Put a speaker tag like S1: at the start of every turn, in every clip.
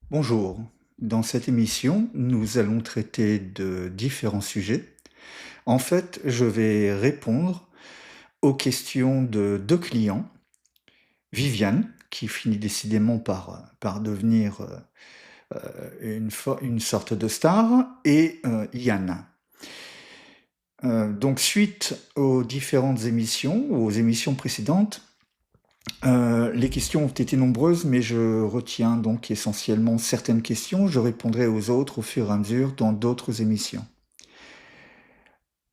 S1: Bonjour. Dans cette émission, nous allons traiter de différents sujets. En fait, je vais répondre aux questions de 2 clients, Viviane, qui finit décidément par devenir, une sorte de star et Yann. Donc suite aux différentes émissions, aux émissions précédentes, les questions ont été nombreuses, mais je retiens donc essentiellement certaines questions. Je répondrai aux autres au fur et à mesure dans d'autres émissions.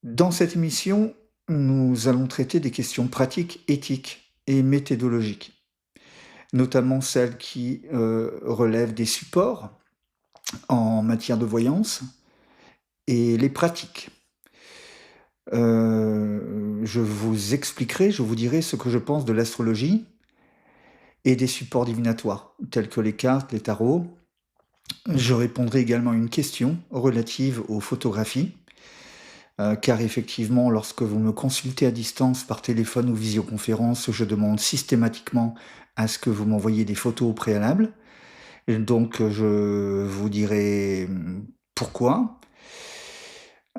S1: Dans cette émission, nous allons traiter des questions pratiques, éthiques et méthodologiques, notamment celles qui relèvent des supports en matière de voyance et les pratiques. Je vous expliquerai, je vous dirai ce que je pense de l'astrologie et des supports divinatoires, tels que les cartes, les tarots. Je répondrai également à une question relative aux photographies, car effectivement, lorsque vous me consultez à distance par téléphone ou visioconférence, je demande systématiquement à ce que vous m'envoyiez des photos au préalable. Et donc, je vous dirai pourquoi.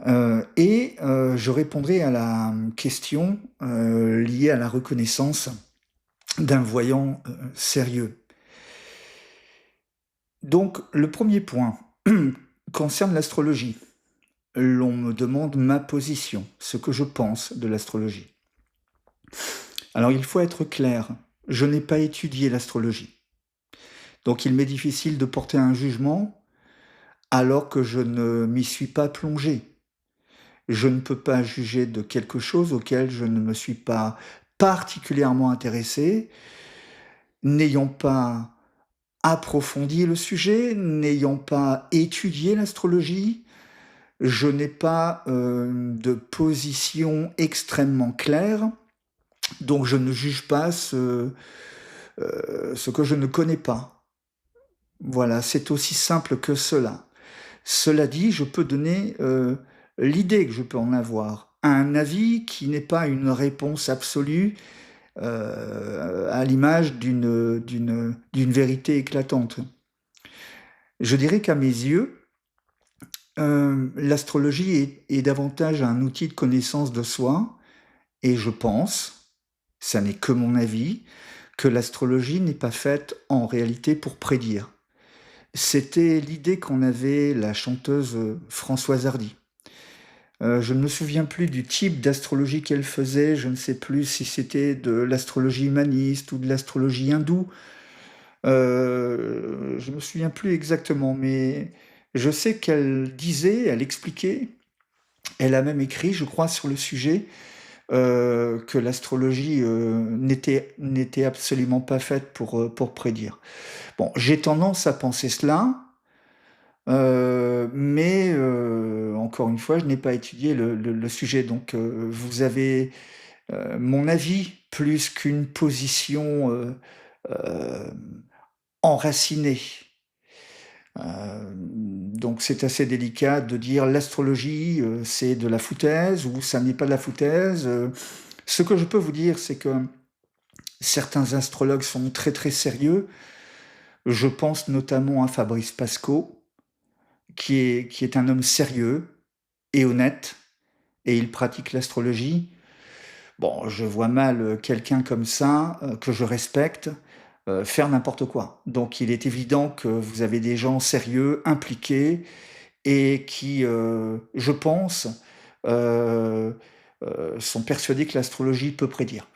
S1: Je répondrai à la question liée à la reconnaissance d'un voyant sérieux. Donc, le premier point concerne l'astrologie. L'on me demande ma position, ce que je pense de l'astrologie. Alors il faut être clair, je n'ai pas étudié l'astrologie. Donc il m'est difficile de porter un jugement alors que je ne m'y suis pas plongé. Je ne peux pas juger de quelque chose auquel je ne me suis pas particulièrement intéressé, n'ayant pas approfondi le sujet, n'ayant pas étudié l'astrologie. Je n'ai pas de position extrêmement claire, donc je ne juge pas ce que je ne connais pas. Voilà, c'est aussi simple que cela. Cela dit, je peux donner l'idée que je peux en avoir, un avis qui n'est pas une réponse absolue à l'image d'une vérité éclatante. Je dirais qu'à mes yeux, l'astrologie est davantage un outil de connaissance de soi, et je pense, ça n'est que mon avis, que l'astrologie n'est pas faite en réalité pour prédire. C'était l'idée qu'en avait la chanteuse Françoise Hardy. Je ne me souviens plus du type d'astrologie qu'elle faisait, je ne sais plus si c'était de l'astrologie humaniste ou de l'astrologie hindoue. Je ne me souviens plus exactement, mais je sais qu'elle disait, elle expliquait, elle a même écrit, je crois, sur le sujet, que l'astrologie n'était absolument pas faite pour prédire. Bon, j'ai tendance à penser cela, mais encore une fois, je n'ai pas étudié le sujet. Donc, vous avez mon avis plus qu'une position euh, enracinée. Donc, c'est assez délicat de dire l'astrologie, c'est de la foutaise ou ça n'est pas de la foutaise. Ce que je peux vous dire, c'est que certains astrologues sont très très sérieux. Je pense notamment à Fabrice Pasco, qui est un homme sérieux et honnête, et il pratique l'astrologie. Bon, je vois mal quelqu'un comme ça, que je respecte, faire n'importe quoi. Donc il est évident que vous avez des gens sérieux, impliqués, et qui, je pense, euh, sont persuadés que l'astrologie peut prédire.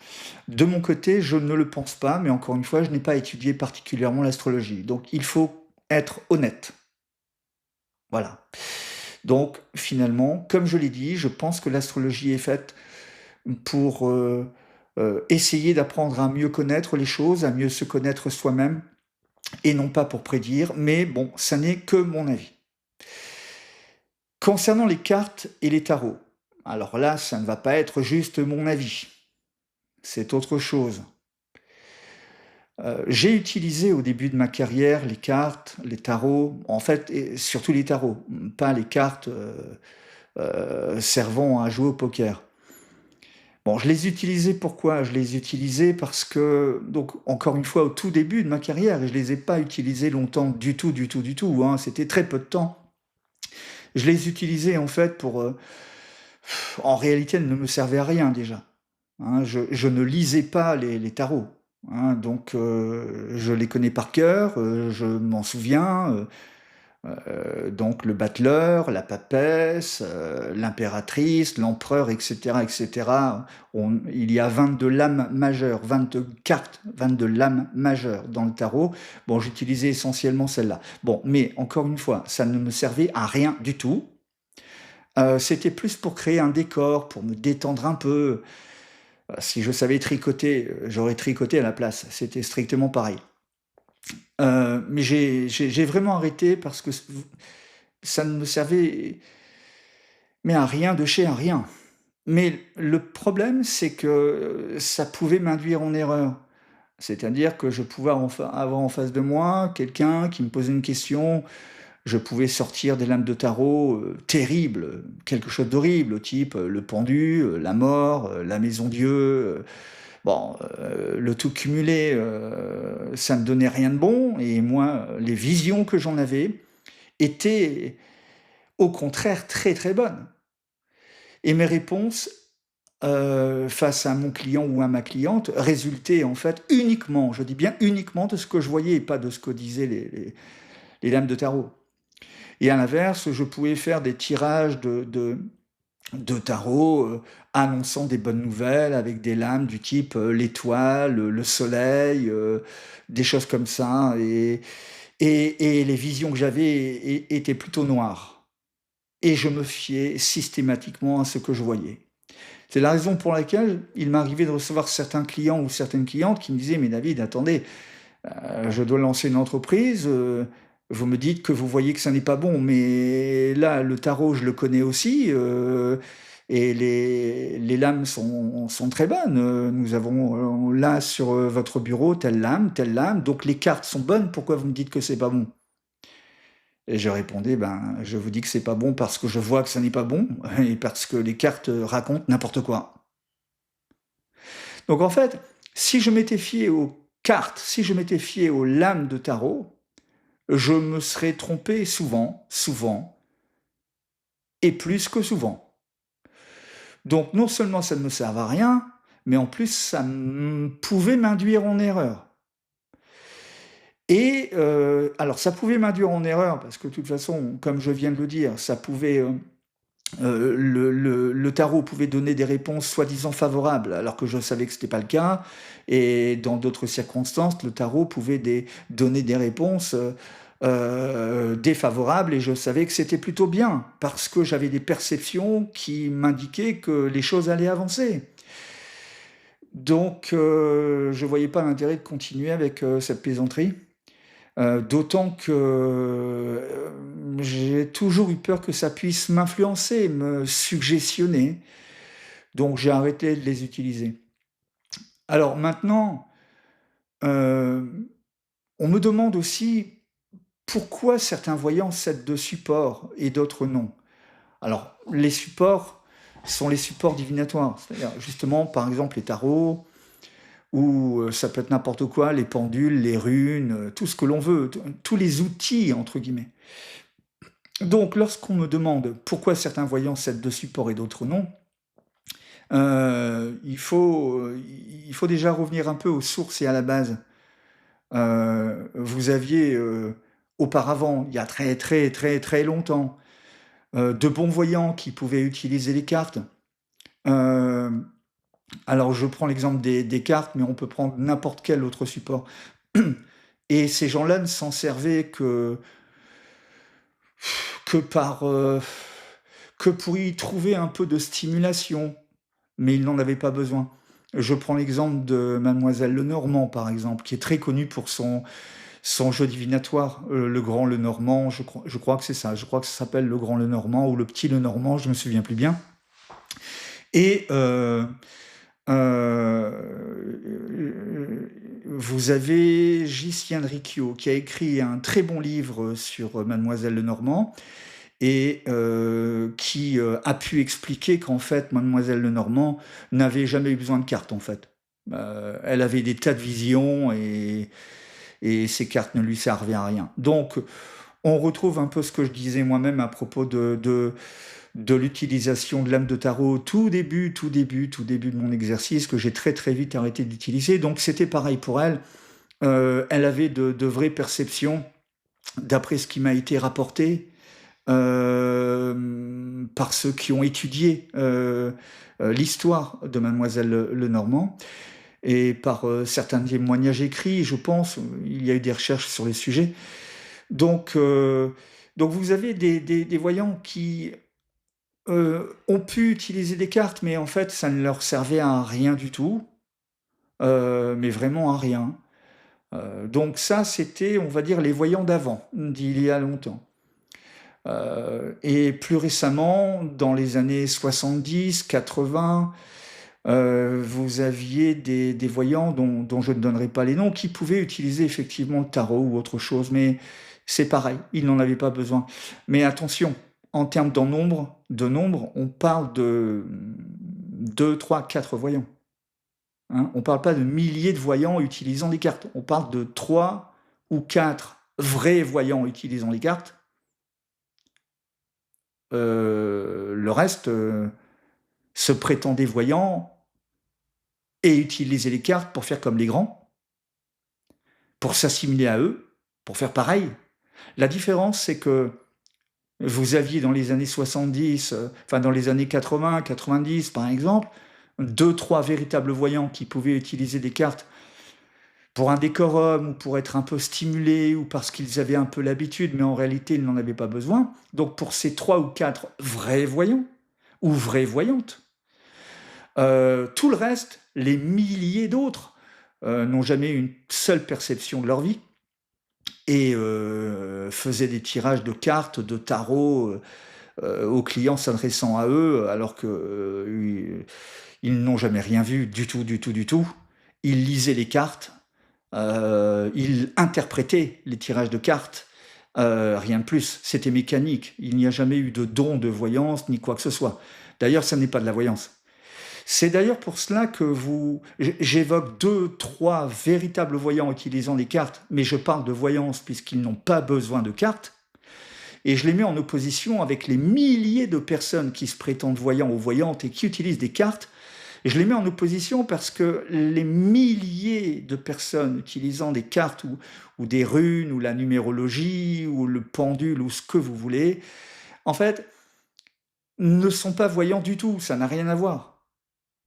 S1: De mon côté, je ne le pense pas, mais encore une fois, je n'ai pas étudié particulièrement l'astrologie. Donc il faut être honnête. Voilà. Donc finalement, comme je l'ai dit, je pense que l'astrologie est faite pour essayer d'apprendre à mieux connaître les choses, à mieux se connaître soi-même, et non pas pour prédire, mais bon, ça n'est que mon avis. Concernant les cartes et les tarots, alors là, ça ne va pas être juste mon avis, c'est autre chose. J'ai utilisé au début de ma carrière les cartes, les tarots, en fait, et surtout les tarots, pas les cartes servant à jouer au poker. Bon, je les utilisais pourquoi? Je les utilisais parce que donc encore une fois, au tout début de ma carrière, et je les ai pas utilisés longtemps du tout, du tout, du tout, hein, c'était très peu de temps. Je les utilisais en fait pour, en réalité, elles ne me servaient à rien déjà, hein. Je ne lisais pas les tarots, hein, donc je les connais par cœur, je m'en souviens, donc le battleur, la papesse, l'impératrice, l'empereur, et cetera. Il y a 22 lames majeures, 22 cartes, 22 lames majeures dans le tarot. Bon, j'utilisais essentiellement celle-là. Bon, mais encore une fois, ça ne me servait à rien du tout. C'était plus pour créer un décor, pour me détendre un peu. Si je savais tricoter, j'aurais tricoté à la place. C'était strictement pareil. Mais j'ai vraiment arrêté parce que ça ne me servait mais à rien de chez un rien. Mais le problème, c'est que ça pouvait m'induire en erreur. C'est-à-dire que je pouvais avoir en face de moi quelqu'un qui me posait une question, je pouvais sortir des lames de tarot, terribles, quelque chose d'horrible, type, le pendu, la mort, la maison Dieu, bon, le tout cumulé, ça ne donnait rien de bon et moi, les visions que j'en avais étaient au contraire très, très bonnes. Et mes réponses, face à mon client ou à ma cliente, résultaient en fait uniquement, je dis bien uniquement, de ce que je voyais et pas de ce que disaient les lames de tarot. Et à l'inverse, je pouvais faire des tirages de tarot, annonçant des bonnes nouvelles avec des lames du type, l'étoile, le soleil, des choses comme ça et les visions que j'avais étaient plutôt noires et je me fiais systématiquement à ce que je voyais. C'est la raison pour laquelle il m'arrivait de recevoir certains clients ou certaines clientes qui me disaient: «Mais David, attendez, je dois lancer une entreprise, vous me dites que vous voyez que ça n'est pas bon, mais là, le tarot, je le connais aussi, et les lames sont très bonnes. Nous avons, là sur, votre bureau telle lame, donc les cartes sont bonnes, pourquoi vous me dites que c'est pas bon?» Et je répondais: «Ben, je vous dis que c'est pas bon parce que je vois que ça n'est pas bon et parce que les cartes, racontent n'importe quoi». Donc en fait, si je m'étais fié aux cartes, si je m'étais fié aux lames de tarot, je me serais trompé souvent, souvent et plus que souvent. Donc non seulement ça ne me servait à rien, mais en plus ça pouvait m'induire en erreur. Et alors ça pouvait m'induire en erreur parce que de toute façon, comme je viens de le dire, ça pouvait, le tarot pouvait donner des réponses soi-disant favorables, alors que je savais que ce n'était pas le cas. Et dans d'autres circonstances, le tarot pouvait donner des réponses défavorables, et je savais que c'était plutôt bien, parce que j'avais des perceptions qui m'indiquaient que les choses allaient avancer. Donc, je ne voyais pas l'intérêt de continuer avec cette plaisanterie. D'autant que, j'ai toujours eu peur que ça puisse m'influencer, me suggestionner, donc j'ai arrêté de les utiliser. Alors maintenant, hem, on me demande aussi pourquoi certains voyants cèdent de supports et d'autres non. Alors les supports sont les supports divinatoires, c'est-à-dire justement, par exemple, les tarots ou, ça peut être n'importe quoi, les pendules, les runes, tout ce que l'on veut, tous les «outils» entre guillemets. Donc, lorsqu'on me demande pourquoi certains voyants cèdent de support et d'autres non, il faut déjà revenir un peu aux sources et à la base. Vous aviez, auparavant, il y a très, très, très, très longtemps, de bons voyants qui pouvaient utiliser les cartes. Hem, alors je prends l'exemple des cartes, mais on peut prendre n'importe quel autre support. Et ces gens-là ne s'en servaient que par, que pour y trouver un peu de stimulation, mais ils n'en avaient pas besoin. Je prends l'exemple de Mademoiselle Lenormand, par exemple, qui est très connue pour son jeu divinatoire, le Grand Lenormand, je crois que c'est ça, je crois que ça s'appelle le Grand Lenormand ou le Petit Lenormand, je me souviens plus bien. Et vous avez Gisien Riccio qui a écrit un très bon livre sur Mademoiselle Lenormand et qui a pu expliquer qu'en fait, mademoiselle Lenormand n'avait jamais eu besoin de cartes, en fait. Elle avait des tas de visions et ces cartes ne lui servaient à rien. Donc, on retrouve un peu ce que je disais moi-même à propos de l'utilisation de l'âme de tarot au tout début de mon exercice, que j'ai très très vite arrêté d'utiliser. Donc c'était pareil pour elle. Elle avait de vraies perceptions, d'après ce qui m'a été rapporté par ceux qui ont étudié l'histoire de mademoiselle Lenormand, et par certains témoignages écrits, je pense, il y a eu des recherches sur les sujets. Donc, donc vous avez des voyants qui ont pu utiliser des cartes, mais en fait, ça ne leur servait à rien du tout, mais vraiment à rien. Donc ça, c'était, on va dire, les voyants d'avant, d'il y a longtemps. Et plus récemment, dans les années 70, 80, vous aviez des voyants dont je ne donnerai pas les noms, qui pouvaient utiliser effectivement le tarot ou autre chose, mais c'est pareil, ils n'en avaient pas besoin. Mais attention, en termes de nombre, on parle de 2, 3, 4 voyants. Hein, on ne parle pas de milliers de voyants utilisant des cartes. On parle de 3 ou 4 vrais voyants utilisant les cartes. Le reste se prétendait voyants et utiliser les cartes pour faire comme les grands, pour s'assimiler à eux, pour faire pareil. La différence, c'est que vous aviez dans les années 70, enfin dans les années 80, 90 par exemple, 2, 3 véritables voyants qui pouvaient utiliser des cartes pour un décorum ou pour être un peu stimulés ou parce qu'ils avaient un peu l'habitude, mais en réalité ils n'en avaient pas besoin. Donc pour ces 3 ou 4 vrais voyants ou vraies voyantes, tout le reste, les milliers d'autres, n'ont jamais eu une seule perception de leur vie et faisaient des tirages de cartes, de tarot aux clients s'adressant à eux, alors que ils n'ont jamais rien vu du tout, du tout, du tout. Ils lisaient les cartes, ils interprétaient les tirages de cartes, rien de plus. C'était mécanique. Il n'y a jamais eu de don de voyance ni quoi que ce soit. D'ailleurs, ça n'est pas de la voyance. C'est d'ailleurs pour cela que j'évoque 2, 3 véritables voyants utilisant les cartes, mais je parle de voyance puisqu'ils n'ont pas besoin de cartes, et je les mets en opposition avec les milliers de personnes qui se prétendent voyants ou voyantes et qui utilisent des cartes. Et je les mets en opposition parce que les milliers de personnes utilisant des cartes ou des runes ou la numérologie ou le pendule ou ce que vous voulez, en fait, ne sont pas voyants du tout, ça n'a rien à voir.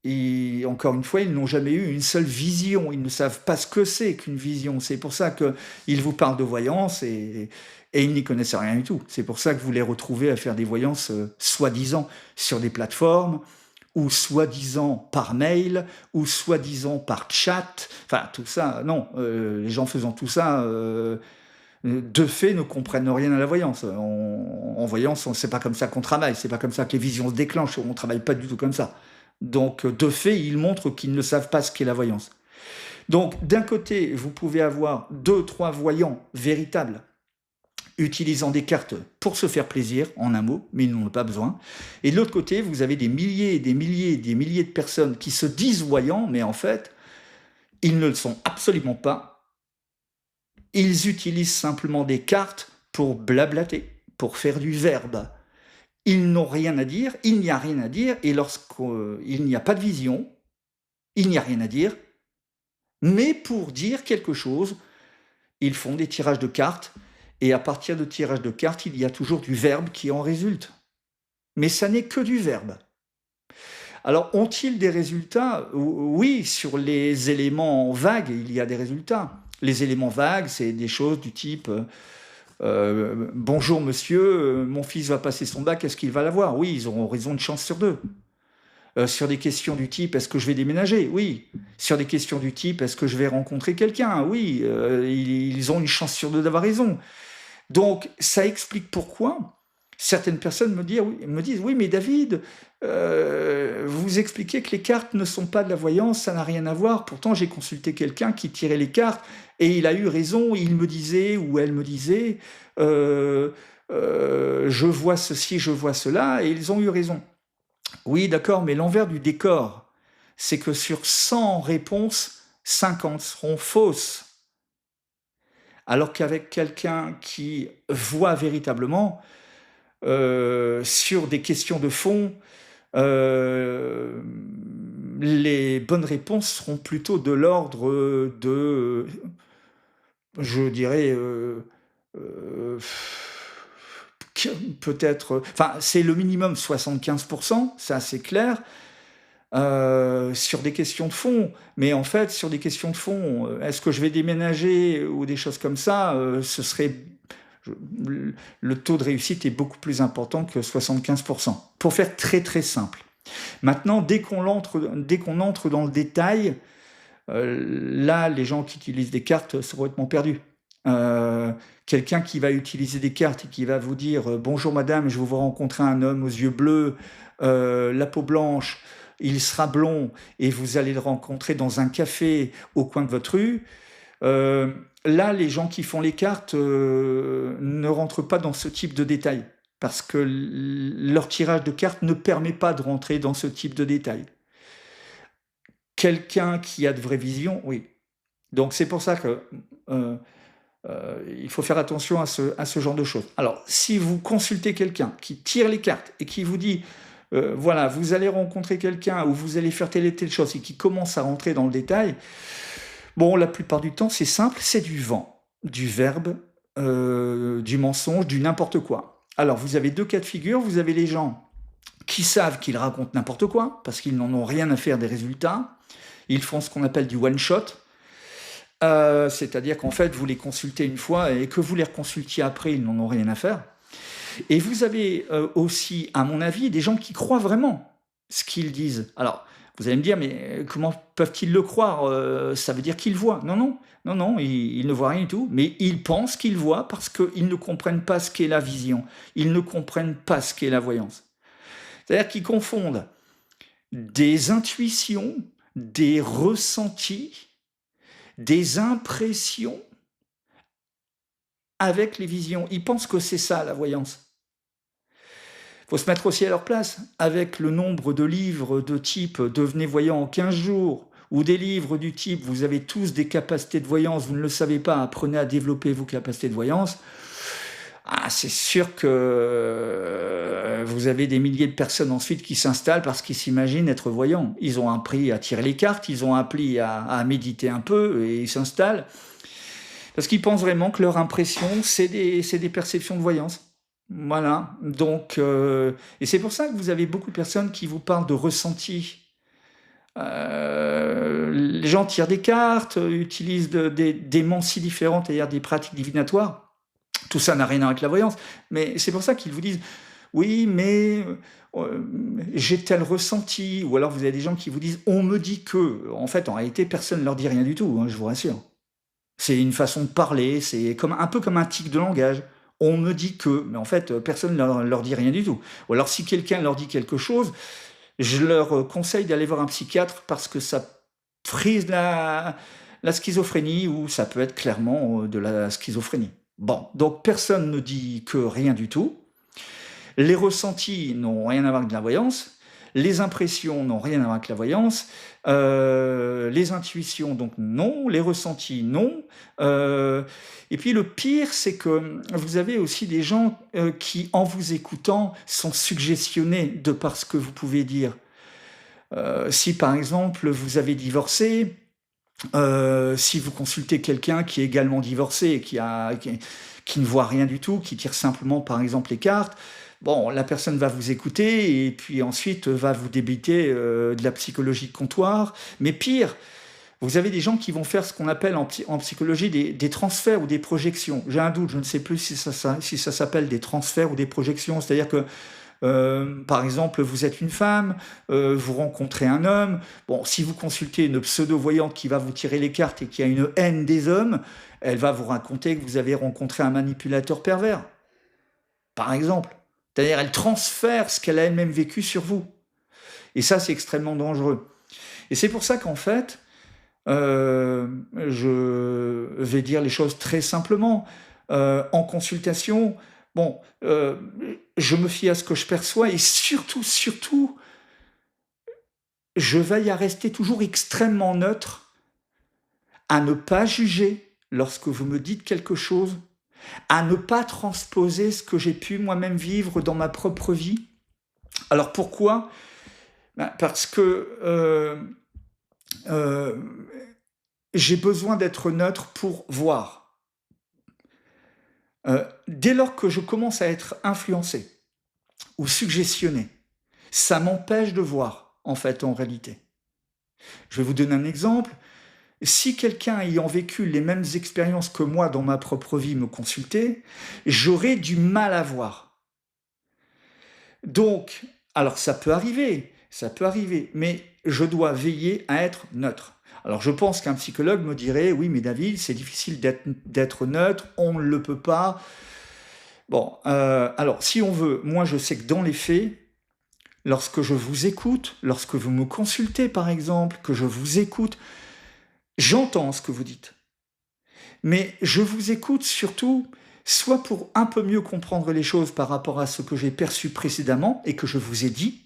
S1: Et encore une fois, ils n'ont jamais eu une seule vision, ils ne savent pas ce que c'est qu'une vision. C'est pour ça qu'ils vous parlent de voyance et ils n'y connaissent rien du tout. C'est pour ça que vous les retrouvez à faire des voyances soi-disant sur des plateformes, ou soi-disant par mail, ou soi-disant par chat. Enfin, tout ça, non. Les gens faisant tout ça, de fait, ne comprennent rien à la voyance. En voyance, c'est pas comme ça qu'on travaille, c'est pas comme ça que les visions se déclenchent, on ne travaille pas du tout comme ça. Donc, de fait, ils montrent qu'ils ne savent pas ce qu'est la voyance. Donc, d'un côté, vous pouvez avoir 2, 3 voyants véritables utilisant des cartes pour se faire plaisir, en un mot, mais ils n'en ont pas besoin. Et de l'autre côté, vous avez des milliers et des milliers et des milliers de personnes qui se disent voyants, mais en fait, ils ne le sont absolument pas. Ils utilisent simplement des cartes pour blablater, pour faire du verbe. Ils n'ont rien à dire, il n'y a rien à dire, et lorsqu'il n'y a pas de vision, il n'y a rien à dire, mais pour dire quelque chose, ils font des tirages de cartes, et à partir de tirages de cartes, il y a toujours du verbe qui en résulte. Mais ça n'est que du verbe. Alors, ont-ils des résultats? Oui, sur les éléments vagues, il y a des résultats. Les éléments vagues, c'est des choses du type bonjour monsieur, mon fils va passer son bac, est-ce qu'il va l'avoir? Oui, ils auront raison de chance sur 2. Sur des questions du type est-ce que je vais déménager? Oui. Sur des questions du type est-ce que je vais rencontrer quelqu'un? Oui. Ils ont une chance sur 2 d'avoir raison. Donc, ça explique pourquoi certaines personnes me disent oui, mais David, vous expliquez que les cartes ne sont pas de la voyance, ça n'a rien à voir. Pourtant, j'ai consulté quelqu'un qui tirait les cartes et il a eu raison. Il me disait ou elle me disait je vois ceci, je vois cela, et ils ont eu raison. Oui, d'accord, mais l'envers du décor, c'est que sur 100 réponses, 50 seront fausses. Alors qu'avec quelqu'un qui voit véritablement, sur des questions de fond, heu, les bonnes réponses seront plutôt de l'ordre, de, je dirais, heu, que peut-être, enfin, c'est le minimum 75, ça c'est clair, sur des questions de fond. Mais en fait, sur des questions de fond, est-ce que je vais déménager ou des choses comme ça, ce serait je le taux de réussite est beaucoup plus important que 75. Pour faire très, très simple. Maintenant, dès qu'on entre dans le détail, là, les gens qui utilisent des cartes sont complètement perdus. Quelqu'un qui va utiliser des cartes et qui va vous dire, «Bonjour madame, je vais vous rencontrer un homme aux yeux bleus, la peau blanche, il sera blond et vous allez le rencontrer dans un café au coin de votre rue». Là, les gens qui font les cartes, ne rentrent pas dans ce type de détails parce que leur tirage de cartes ne permet pas de rentrer dans ce type de détails. Quelqu'un qui a de vraies visions, oui. Donc c'est pour ça que, heu il faut faire attention à ce genre de choses. Alors, si vous consultez quelqu'un qui tire les cartes et qui vous dit, voilà, vous allez rencontrer quelqu'un ou vous allez faire telle et telle chose et qui commence à rentrer dans le détail, bon, la plupart du temps, c'est simple, c'est du vent, du verbe, du mensonge, du n'importe quoi. Alors, vous avez 2 cas de figure, vous avez les gens qui savent qu'ils racontent n'importe quoi, parce qu'ils n'en ont rien à faire des résultats. Ils font ce qu'on appelle du one shot, c'est-à-dire qu'en fait, vous les consultez une fois et que vous les reconsultiez après, ils n'en ont rien à faire. Et vous avez, aussi, à mon avis, des gens qui croient vraiment ce qu'ils disent. Alors, vous allez me dire: «Mais, comment peuvent-ils le croire? Ça veut dire qu'ils voient». Non, non, non, non, ils ne voient rien du tout, mais ils pensent qu'ils voient parce qu'ils ne comprennent pas ce qu'est la vision. Ils ne comprennent pas ce qu'est la voyance. C'est-à-dire qu'ils confondent des intuitions, des ressentis, des impressions avec les visions. Ils pensent que c'est ça la voyance. Il faut se mettre aussi à leur place. Avec le nombre de livres de type «Devenez voyant en 15 jours» ou des livres du type «Vous avez tous des capacités de voyance, vous ne le savez pas, apprenez à développer vos capacités de voyance», ah, c'est sûr que vous avez des milliers de personnes ensuite qui s'installent parce qu'ils s'imaginent être voyants. Ils ont appris à tirer les cartes, ils ont appris à méditer un peu et ils s'installent parce qu'ils pensent vraiment que leur impression, c'est des perceptions de voyance. Voilà, donc et c'est pour ça que vous avez beaucoup de personnes qui vous parlent de ressenti. Les gens tirent des cartes, utilisent des mancies différentes, c'est-à-dire des pratiques divinatoires. Tout ça n'a rien à voir avec la voyance, mais c'est pour ça qu'ils vous disent: «Oui, mais j'ai tel ressenti», ou alors vous avez des gens qui vous disent: «On me dit que». En fait, en réalité, personne ne leur dit rien du tout, hein, je vous rassure. C'est une façon de parler, c'est comme un peu comme un tic de langage. On me dit que, mais en fait, personne leur dit rien du tout. Ou alors si quelqu'un leur dit quelque chose, je leur, conseille d'aller voir un psychiatre parce que ça frise la schizophrénie ou ça peut être clairement, de la schizophrénie. Bon, donc personne ne dit que rien du tout. Les ressentis n'ont rien à voir avec la voyance. Les impressions n'ont rien à voir avec la voyance. Les intuitions, donc non. Les ressentis, non. Et puis le pire, c'est que vous avez aussi des gens qui, en vous écoutant, sont suggestionnés de par ce que vous pouvez dire. Si par exemple vous avez divorcé, si vous consultez quelqu'un qui est également divorcé et qui ne voit rien du tout, qui tire simplement par exemple les cartes, bon, la personne va vous écouter et puis ensuite va vous débiter de la psychologie de comptoir. Mais pire, vous avez des gens qui vont faire ce qu'on appelle en psychologie des transferts ou des projections. J'ai un doute, je ne sais plus si ça s'appelle des transferts ou des projections. C'est-à-dire que par exemple, vous êtes une femme, vous rencontrez un homme. Bon, si vous consultez une pseudo-voyante qui va vous tirer les cartes et qui a une haine des hommes, elle va vous raconter que vous avez rencontré un manipulateur pervers, par exemple. C'est-à-dire, elle transfère ce qu'elle a elle-même vécu sur vous. Et ça, c'est extrêmement dangereux. Et c'est pour ça qu'en fait, je vais dire les choses très simplement. En consultation, Bon, je me fie à ce que je perçois et surtout, surtout, je veille à rester toujours extrêmement neutre, à ne pas juger lorsque vous me dites quelque chose, à ne pas transposer ce que j'ai pu moi-même vivre dans ma propre vie. Alors pourquoi? Parce que, heu, j'ai besoin d'être neutre pour voir. Dès lors que je commence à être influencé ou suggestionné, ça m'empêche de voir, en fait, en réalité. Je vais vous donner un exemple. Si quelqu'un ayant vécu les mêmes expériences que moi dans ma propre vie me consultait, j'aurais du mal à voir. Donc, alors ça peut arriver, mais je dois veiller à être neutre. Alors je pense qu'un psychologue me dirait, oui, mais David, c'est difficile d'être neutre, on ne le peut pas. Bon, alors si on veut, moi je sais que dans les faits, lorsque je vous écoute, lorsque vous me consultez par exemple, que je vous écoute, j'entends ce que vous dites. Mais je vous écoute surtout, soit pour un peu mieux comprendre les choses par rapport à ce que j'ai perçu précédemment et que je vous ai dit,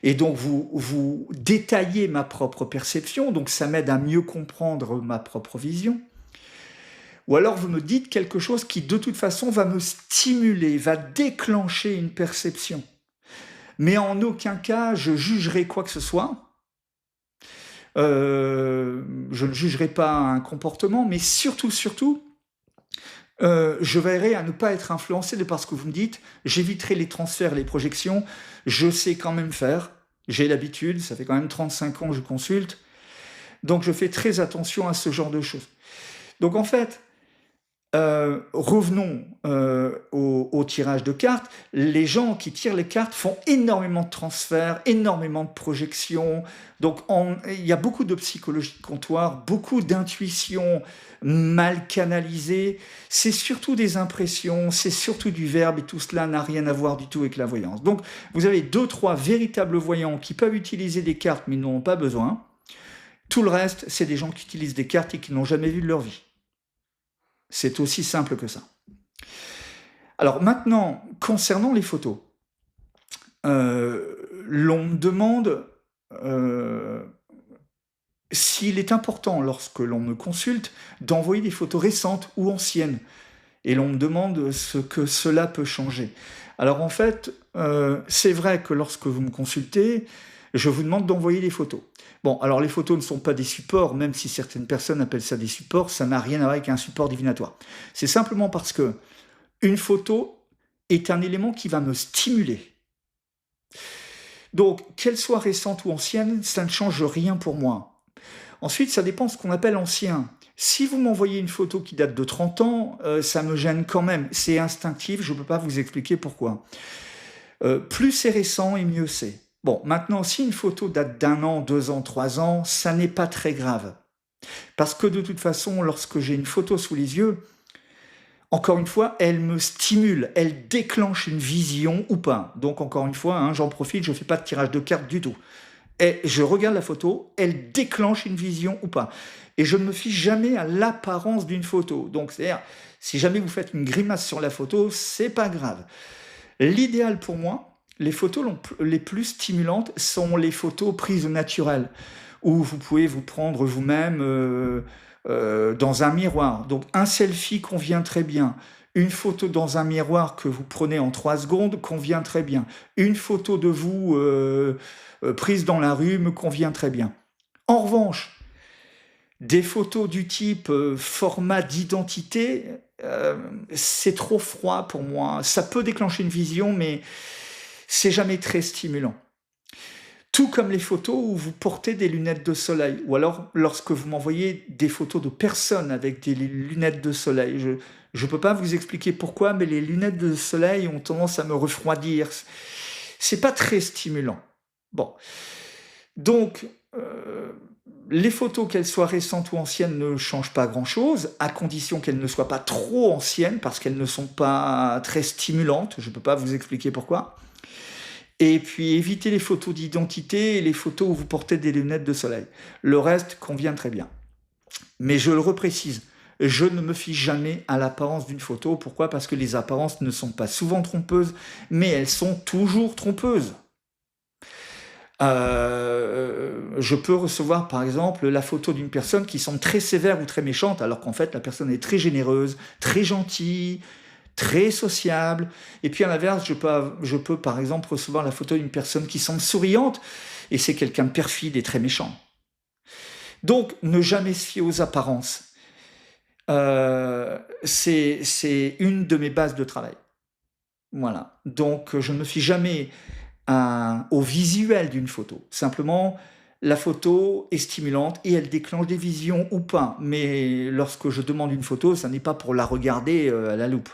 S1: et donc vous détaillez ma propre perception, donc ça m'aide à mieux comprendre ma propre vision. Ou alors vous me dites quelque chose qui de toute façon va me stimuler, va déclencher une perception. Mais en aucun cas je jugerai quoi que ce soit. Je ne jugerai pas un comportement, mais surtout, surtout, je veillerai à ne pas être influencé de par ce que vous me dites. J'éviterai les transferts, les projections. Je sais quand même faire. J'ai l'habitude, ça fait quand même 35 ans que je consulte. Donc je fais très attention à ce genre de choses. Donc en fait, revenons au tirage de cartes. Les gens qui tirent les cartes font énormément de transferts, énormément de projections. Donc il y a beaucoup de psychologie de comptoir, beaucoup d'intuition mal canalisée. C'est surtout des impressions, c'est surtout du verbe et tout cela n'a rien à voir du tout avec la voyance. Donc vous avez 2, 3 véritables voyants qui peuvent utiliser des cartes mais n'en ont pas besoin. Tout le reste, c'est des gens qui utilisent des cartes et qui n'ont jamais vu de leur vie. C'est aussi simple que ça. Alors maintenant, concernant les photos, l'on me demande s'il est important, lorsque l'on me consulte, d'envoyer des photos récentes ou anciennes. Et l'on me demande ce que cela peut changer. Alors en fait, c'est vrai que lorsque vous me consultez, je vous demande d'envoyer des photos. Bon, alors les photos ne sont pas des supports, même si certaines personnes appellent ça des supports, ça n'a rien à voir avec un support divinatoire. C'est simplement parce que une photo est un élément qui va me stimuler. Donc, qu'elle soit récente ou ancienne, ça ne change rien pour moi. Ensuite, ça dépend de ce qu'on appelle ancien. Si vous m'envoyez une photo qui date de 30 ans, ça me gêne quand même. C'est instinctif, je ne peux pas vous expliquer pourquoi. Plus c'est récent et mieux c'est. Bon, maintenant, si une photo date d'1 an, 2 ans, 3 ans, ça n'est pas très grave. Parce que de toute façon, lorsque j'ai une photo sous les yeux, encore une fois, elle me stimule, elle déclenche une vision ou pas. Donc encore une fois, hein, j'en profite, je ne fais pas de tirage de cartes du tout. Et je regarde la photo, elle déclenche une vision ou pas. Et je ne me fie jamais à l'apparence d'une photo. Donc c'est-à-dire, si jamais vous faites une grimace sur la photo, c'est pas grave. L'idéal pour moi, les photos les plus stimulantes sont les photos prises au naturel, où vous pouvez vous prendre vous-même dans un miroir. Donc un selfie convient très bien. Une photo dans un miroir que vous prenez en 3 secondes convient très bien. Une photo de vous prise dans la rue me convient très bien. En revanche, des photos du type format d'identité, c'est trop froid pour moi. Ça peut déclencher une vision, mais c'est jamais très stimulant. Tout comme les photos où vous portez des lunettes de soleil, ou alors lorsque vous m'envoyez des photos de personnes avec des lunettes de soleil. Je ne peux pas vous expliquer pourquoi, mais les lunettes de soleil ont tendance à me refroidir. C'est pas très stimulant. Bon, donc les photos, qu'elles soient récentes ou anciennes, ne changent pas grand-chose, à condition qu'elles ne soient pas trop anciennes, parce qu'elles ne sont pas très stimulantes. Je ne peux pas vous expliquer pourquoi. Et puis évitez les photos d'identité et les photos où vous portez des lunettes de soleil. Le reste convient très bien. Mais je le reprécise, je ne me fie jamais à l'apparence d'une photo. Pourquoi? Parce que les apparences ne sont pas souvent trompeuses, mais elles sont toujours trompeuses. Je peux recevoir, par exemple, la photo d'une personne qui semble très sévère ou très méchante, alors qu'en fait, la personne est très généreuse, très gentille, très sociable. Et puis à l'inverse, je peux, par exemple, recevoir la photo d'une personne qui semble souriante, et c'est quelqu'un de perfide et très méchant. Donc, ne jamais se fier aux apparences. C'est une de mes bases de travail. Voilà. Donc, je ne me fie jamais au visuel d'une photo. Simplement, la photo est stimulante et elle déclenche des visions ou pas. Mais lorsque je demande une photo, ça n'est pas pour la regarder à la loupe.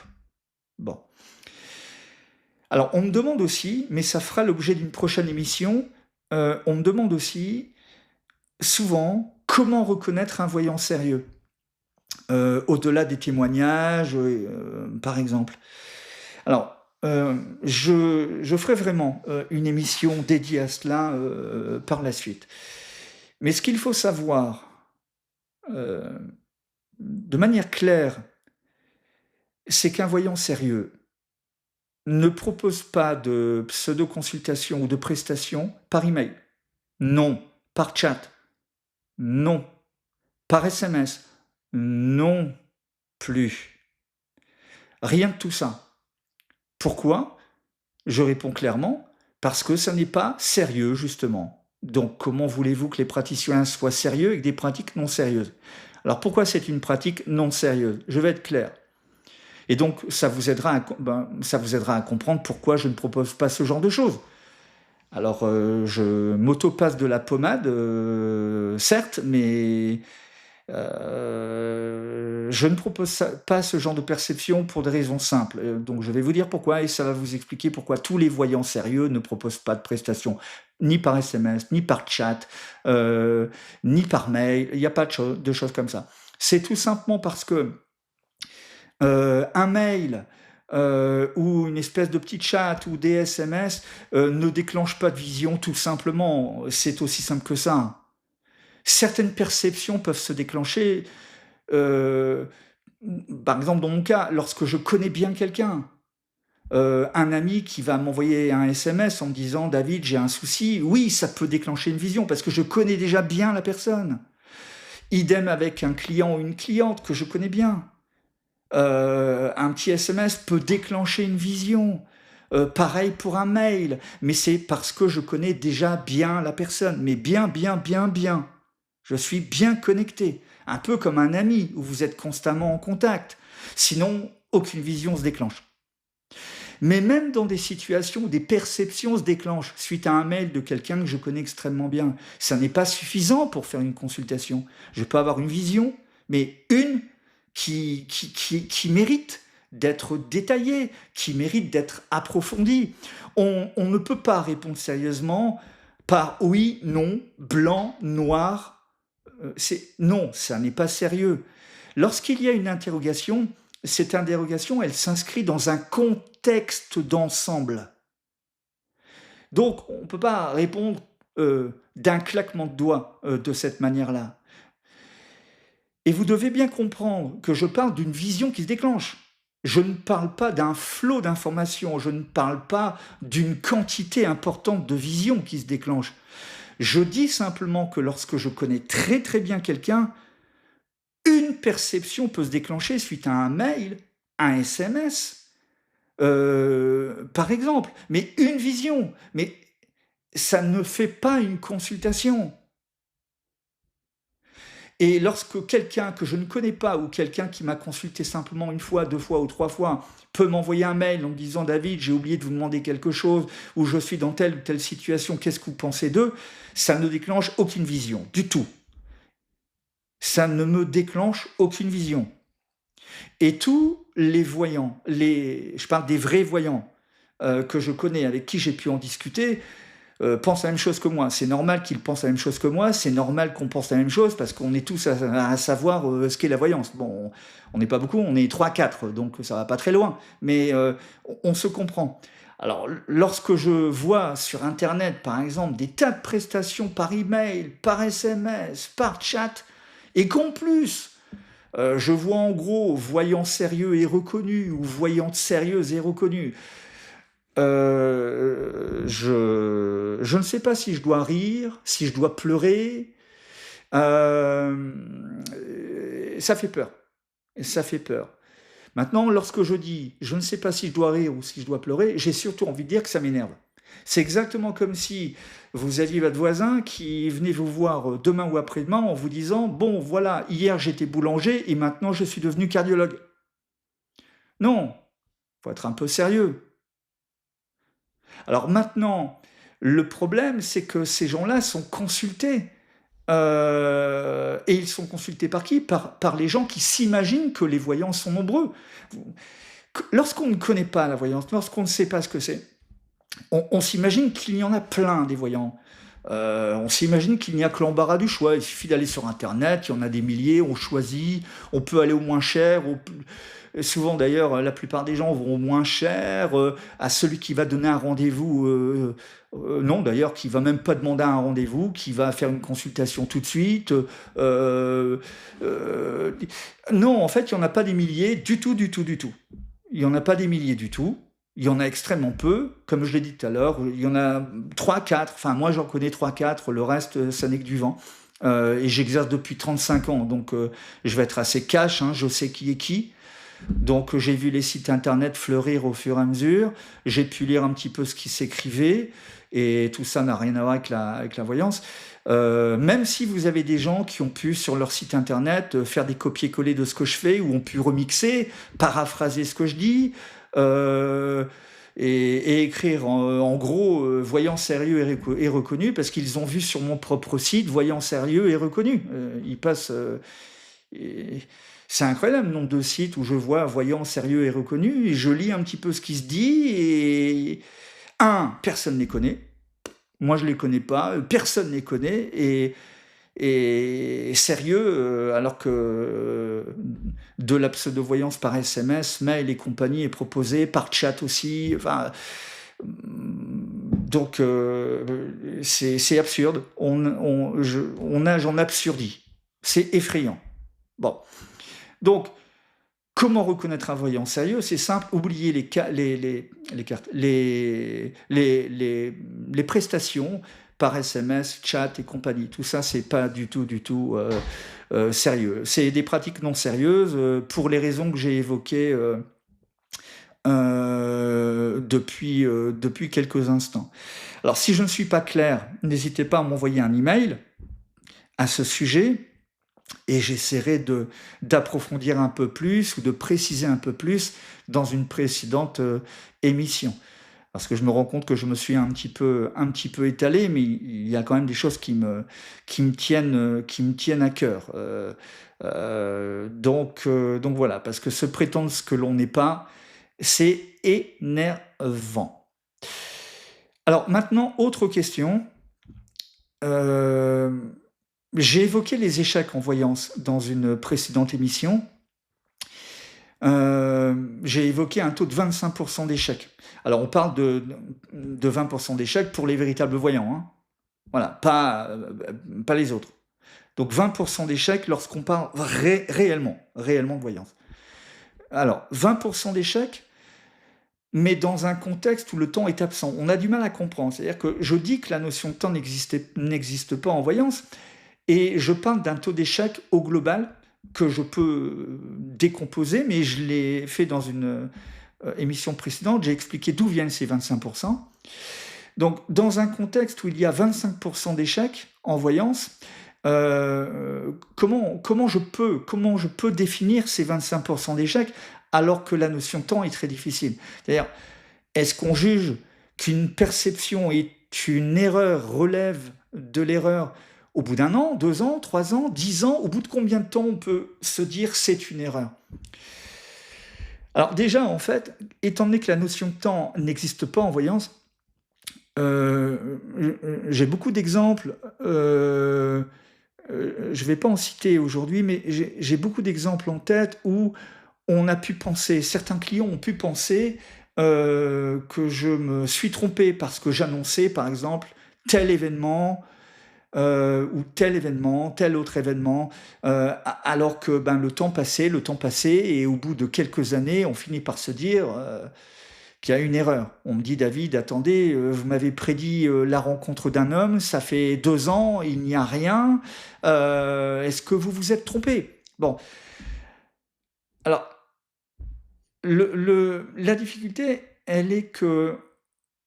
S1: Bon. Alors, on me demande aussi, mais ça fera l'objet d'une prochaine émission, on me demande aussi souvent comment reconnaître un voyant sérieux, au-delà des témoignages, par exemple. Alors, je ferai vraiment une émission dédiée à cela par la suite. Mais ce qu'il faut savoir euh, de manière claire, c'est qu'un voyant sérieux ne propose pas de pseudo-consultation ou de prestation par email. Non. Par chat. Non. Par SMS. Non plus. Rien de tout ça. Pourquoi? Je réponds clairement, parce que ça n'est pas sérieux, justement. Donc, comment voulez-vous que les praticiens soient sérieux avec des pratiques non sérieuses? Alors, pourquoi c'est une pratique non sérieuse? Je vais être clair. Et donc, ça vous aidera à comprendre pourquoi je ne propose pas ce genre de choses. Alors, je m'auto-passe de la pommade, certes, mais je ne propose pas ce genre de perception pour des raisons simples. Donc je vais vous dire pourquoi et ça va vous expliquer pourquoi tous les voyants sérieux ne proposent pas de prestations, ni par SMS, ni par chat, ni par mail. Il n'y a pas de choses comme ça. C'est tout simplement parce que un mail ou une espèce de petit chat ou des SMS ne déclenche pas de vision tout simplement. C'est aussi simple que ça. Certaines perceptions peuvent se déclencher, euh, par exemple dans mon cas, lorsque je connais bien quelqu'un. Un ami qui va m'envoyer un SMS en me disant David, j'ai un souci, oui, ça peut déclencher une vision parce que je connais déjà bien la personne. Idem avec un client ou une cliente que je connais bien. Un petit SMS peut déclencher une vision. Pareil pour un mail, mais c'est parce que je connais déjà bien la personne, mais bien, bien, bien, bien. Je suis bien connecté, un peu comme un ami où vous êtes constamment en contact. Sinon, aucune vision se déclenche. Mais même dans des situations où des perceptions se déclenchent suite à un mail de quelqu'un que je connais extrêmement bien, ça n'est pas suffisant pour faire une consultation. Je peux avoir une vision, mais une qui mérite d'être détaillée, qui mérite d'être approfondie. On ne peut pas répondre sérieusement par oui, non, blanc, noir. Non, ça n'est pas sérieux. Lorsqu'il y a une interrogation, cette interrogation, elle s'inscrit dans un contexte d'ensemble. Donc, on ne peut pas répondre d'un claquement de doigts de cette manière-là. Et vous devez bien comprendre que je parle d'une vision qui se déclenche. Je ne parle pas d'un flot d'informations, je ne parle pas d'une quantité importante de visions qui se déclenchent. Je dis simplement que lorsque je connais très très bien quelqu'un, une perception peut se déclencher suite à un mail, un SMS, par exemple, mais une vision, mais ça ne fait pas une consultation. Et lorsque quelqu'un que je ne connais pas ou quelqu'un qui m'a consulté simplement une fois, deux fois ou trois fois peut m'envoyer un mail en me disant David, j'ai oublié de vous demander quelque chose ou je suis dans telle ou telle situation, qu'est-ce que vous pensez d'eux? Ça ne déclenche aucune vision, du tout. Ça ne me déclenche aucune vision. Et tous les voyants, je parle des vrais voyants que je connais, avec qui j'ai pu en discuter, pensent la même chose que moi. C'est normal qu'ils pensent la même chose que moi, c'est normal qu'on pense la même chose, parce qu'on est tous à savoir ce qu'est la voyance. Bon, on n'est pas beaucoup, on est 3-4, donc ça va pas très loin, mais on se comprend. Alors, lorsque je vois sur Internet, par exemple, des tas de prestations par email, par SMS, par chat, et qu'en plus, Je vois en gros voyant sérieux et reconnu ou voyante sérieuse et reconnue. Je ne sais pas si je dois rire, si je dois pleurer. Euh, Ça fait peur. Ça fait peur. Maintenant, lorsque je dis je ne sais pas si je dois rire ou si je dois pleurer, j'ai surtout envie de dire que ça m'énerve. C'est exactement comme si vous aviez votre voisin qui venait vous voir demain ou après-demain en vous disant bon, voilà, hier j'étais boulanger et maintenant je suis devenu cardiologue. Non, faut être un peu sérieux. Alors maintenant, le problème, c'est que ces gens-là sont consultés. Et ils sont consultés par qui? Par les gens qui s'imaginent que les voyants sont nombreux. Lorsqu'on ne connaît pas la voyance, lorsqu'on ne sait pas ce que c'est, on s'imagine qu'il y en a plein des voyants. On s'imagine qu'il n'y a que l'embarras du choix. Il suffit d'aller sur Internet, il y en a des milliers, on choisit, on peut aller au moins cher. Souvent d'ailleurs, la plupart des gens vont au moins cher, à celui qui va donner un rendez-vous. Non, d'ailleurs, qui va même pas demander un rendez-vous, qui va faire une consultation tout de suite. Euh, non, en fait, il n'y en a pas des milliers du tout, du tout, du tout. Il n'y en a pas des milliers du tout. Il y en a extrêmement peu. Comme je l'ai dit tout à l'heure, il y en a 3, 4. Enfin, moi, j'en connais 3, 4. Le reste, ça n'est que du vent. Et j'exerce depuis 35 ans. Donc, je vais être assez cash. Hein, je sais qui est qui. Donc, j'ai vu les sites internet fleurir au fur et à mesure. J'ai pu lire un petit peu ce qui s'écrivait. Et tout ça n'a rien à voir avec la voyance. Même si vous avez des gens qui ont pu, sur leur site internet, faire des copier-coller de ce que je fais, ou ont pu remixer, paraphraser ce que je dis, euh, et écrire en gros voyant sérieux et reconnu, parce qu'ils ont vu sur mon propre site voyant sérieux et reconnu. Ils passent. Et c'est incroyable le nombre de sites où je vois voyant sérieux et reconnu, et je lis un petit peu ce qui se dit, et personne ne les connaît. Moi, je les connais pas, personne ne les connaît, et sérieux, alors que de la pseudo-voyance par SMS, mail et compagnie est proposée, par chat aussi, enfin, donc c'est absurde, on nage en absurdie, c'est effrayant. Bon, donc, comment reconnaître un voyant sérieux? C'est simple, oubliez les prestations par SMS, chat et compagnie. Tout ça, c'est pas du tout, du tout sérieux. C'est des pratiques non sérieuses pour les raisons que j'ai évoquées depuis quelques instants. Alors, si je ne suis pas clair, n'hésitez pas à m'envoyer un email à ce sujet. Et j'essaierai d'approfondir un peu plus ou de préciser un peu plus dans une précédente émission. Parce que je me rends compte que je me suis un petit peu étalé, mais il y a quand même des choses qui me tiennent à cœur. Donc voilà, parce que se prétendre ce que l'on n'est pas, c'est énervant. Alors maintenant, autre question. J'ai évoqué les échecs en voyance dans une précédente émission. J'ai évoqué un taux de 25% d'échecs. Alors on parle de 20% d'échecs pour les véritables voyants. Hein. Voilà, pas les autres. Donc 20% d'échecs lorsqu'on parle réellement de voyance. Alors 20% d'échecs, mais dans un contexte où le temps est absent. On a du mal à comprendre. C'est-à-dire que je dis que la notion de temps n'existe pas en voyance, et je parle d'un taux d'échec au global que je peux décomposer, mais je l'ai fait dans une émission précédente, j'ai expliqué d'où viennent ces 25%. Donc, dans un contexte où il y a 25% d'échecs en voyance, comment je peux définir ces 25% d'échecs alors que la notion de temps est très difficile? C'est-à-dire, est-ce qu'on juge qu'une perception est une erreur, relève de l'erreur au bout d'1 an, 2 ans, 3 ans, 10 ans? Au bout de combien de temps on peut se dire c'est une erreur? Alors déjà, en fait, étant donné que la notion de temps n'existe pas en voyance, j'ai beaucoup d'exemples, je ne vais pas en citer aujourd'hui, mais j'ai beaucoup d'exemples en tête où on a pu penser, certains clients ont pu penser que je me suis trompé parce que j'annonçais, par exemple, tel événement ou tel autre événement, alors que le temps passait et au bout de quelques années, on finit par se dire qu'il y a une erreur. On me dit: «David, attendez, vous m'avez prédit, la rencontre d'un homme, ça fait 2 ans, il n'y a rien, est-ce que vous vous êtes trompé?» Bon, alors la difficulté, elle est que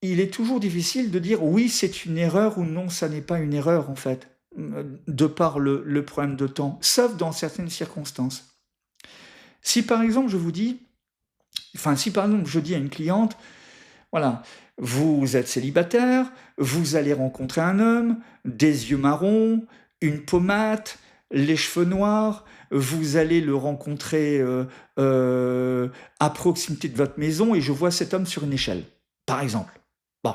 S1: il est toujours difficile de dire: «Oui, c'est une erreur» ou «Non, ça n'est pas une erreur», en fait, de par le problème de temps, sauf dans certaines circonstances. Si par exemple je vous dis si par exemple je dis à une cliente: «Voilà, vous êtes célibataire, vous allez rencontrer un homme, des yeux marrons, une pommade, les cheveux noirs, vous allez le rencontrer, à proximité de votre maison et je vois cet homme sur une échelle», par exemple. Bon,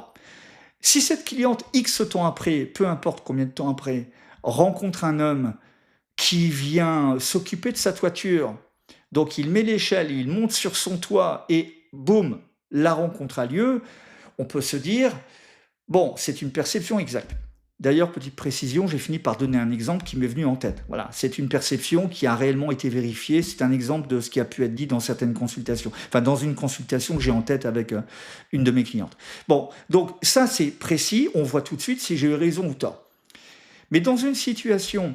S1: si cette cliente X temps après, peu importe combien de temps après, rencontre un homme qui vient s'occuper de sa toiture, donc il met l'échelle, il monte sur son toit et boum, la rencontre a lieu, on peut se dire: «Bon, c'est une perception exacte». D'ailleurs, petite précision, j'ai fini par donner un exemple qui m'est venu en tête. Voilà, c'est une perception qui a réellement été vérifiée, c'est un exemple de ce qui a pu être dit dans certaines consultations. Enfin, dans une consultation que j'ai en tête avec, une de mes clientes. Bon, donc ça, c'est précis, on voit tout de suite si j'ai eu raison ou tort. Mais dans une situation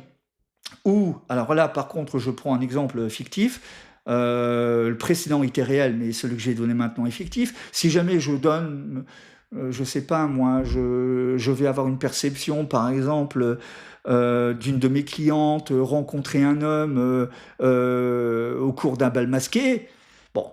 S1: où alors là, par contre, je prends un exemple fictif, le précédent était réel, mais celui que j'ai donné maintenant est fictif. Si jamais je donne, je sais pas moi, je vais avoir une perception, par exemple, d'une de mes clientes, rencontrer un homme, au cours d'un bal masqué, bon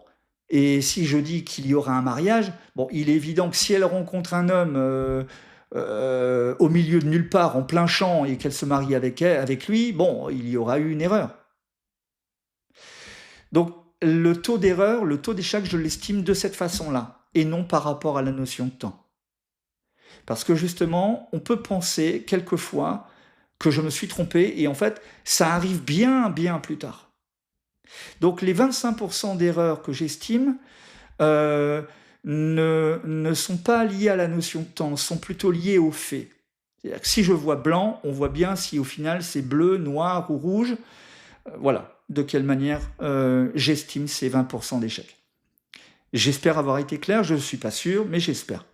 S1: et si je dis qu'il y aura un mariage, bon, il est évident que si elle rencontre un homme, au milieu de nulle part, en plein champ et qu'elle se marie avec lui, bon, il y aura eu une erreur. Donc le taux d'erreur, le taux d'échec, je l'estime de cette façon-là et non par rapport à la notion de temps. Parce que justement, on peut penser quelquefois que je me suis trompé et en fait, ça arrive bien, bien plus tard. Donc les 25 d'erreurs que j'estime, heu, ne sont pas liées à la notion de temps, sont plutôt liées aux faits. C'est-à-dire que si je vois blanc, on voit bien si au final c'est bleu, noir ou rouge. Voilà, de quelle manière, j'estime ces 20 d'échecs. J'espère avoir été clair, je ne suis pas sûr, mais j'espère.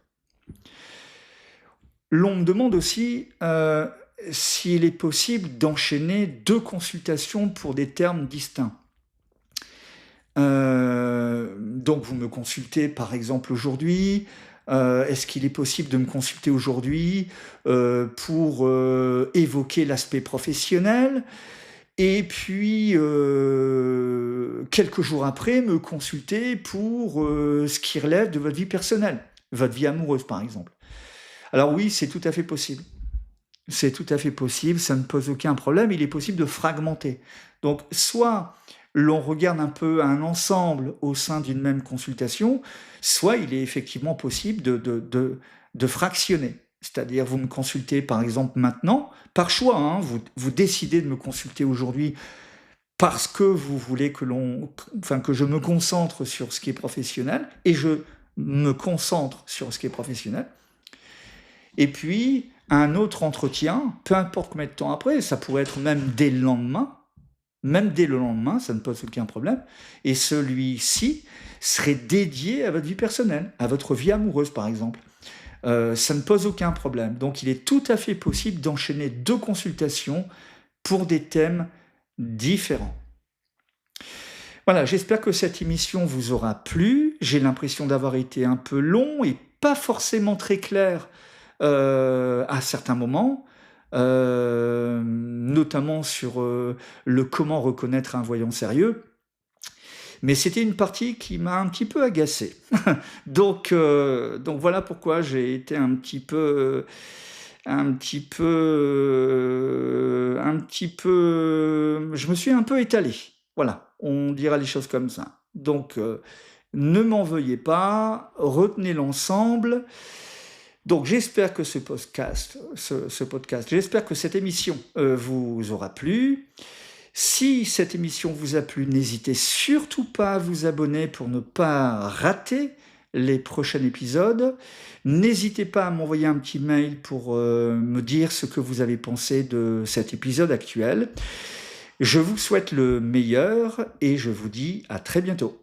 S1: L'on me demande aussi, s'il est possible d'enchaîner 2 consultations pour des termes distincts. Donc vous me consultez par exemple aujourd'hui, est-ce qu'il est possible de me consulter aujourd'hui, pour, évoquer l'aspect professionnel? Et puis, quelques jours après, me consulter pour, ce qui relève de votre vie personnelle, votre vie amoureuse, par exemple. Alors oui, c'est tout à fait possible. C'est tout à fait possible, ça ne pose aucun problème, il est possible de fragmenter. Donc soit l'on regarde un peu un ensemble au sein d'une même consultation, soit il est effectivement possible de fractionner. C'est-à-dire vous me consultez par exemple maintenant, par choix, hein, vous décidez de me consulter aujourd'hui parce que vous voulez que je me concentre sur ce qui est professionnel et je me concentre sur ce qui est professionnel. Et puis, un autre entretien, peu importe combien de temps après, ça pourrait être même dès le lendemain, ça ne pose aucun problème. Et celui-ci serait dédié à votre vie personnelle, à votre vie amoureuse par exemple. Ça ne pose aucun problème. Donc il est tout à fait possible d'enchaîner 2 consultations pour des thèmes différents. Voilà, j'espère que cette émission vous aura plu. J'ai l'impression d'avoir été un peu long et pas forcément très clair à certains moments, notamment sur le comment reconnaître un voyant sérieux. Mais c'était une partie qui m'a un petit peu agacé. Donc voilà pourquoi j'ai été je me suis un peu étalé. Voilà, on dira les choses comme ça. Donc ne m'en veuillez pas, retenez l'ensemble. Donc j'espère que ce podcast, j'espère que cette émission vous aura plu. Si cette émission vous a plu, n'hésitez surtout pas à vous abonner pour ne pas rater les prochains épisodes. N'hésitez pas à m'envoyer un petit mail pour me dire ce que vous avez pensé de cet épisode actuel. Je vous souhaite le meilleur et je vous dis à très bientôt.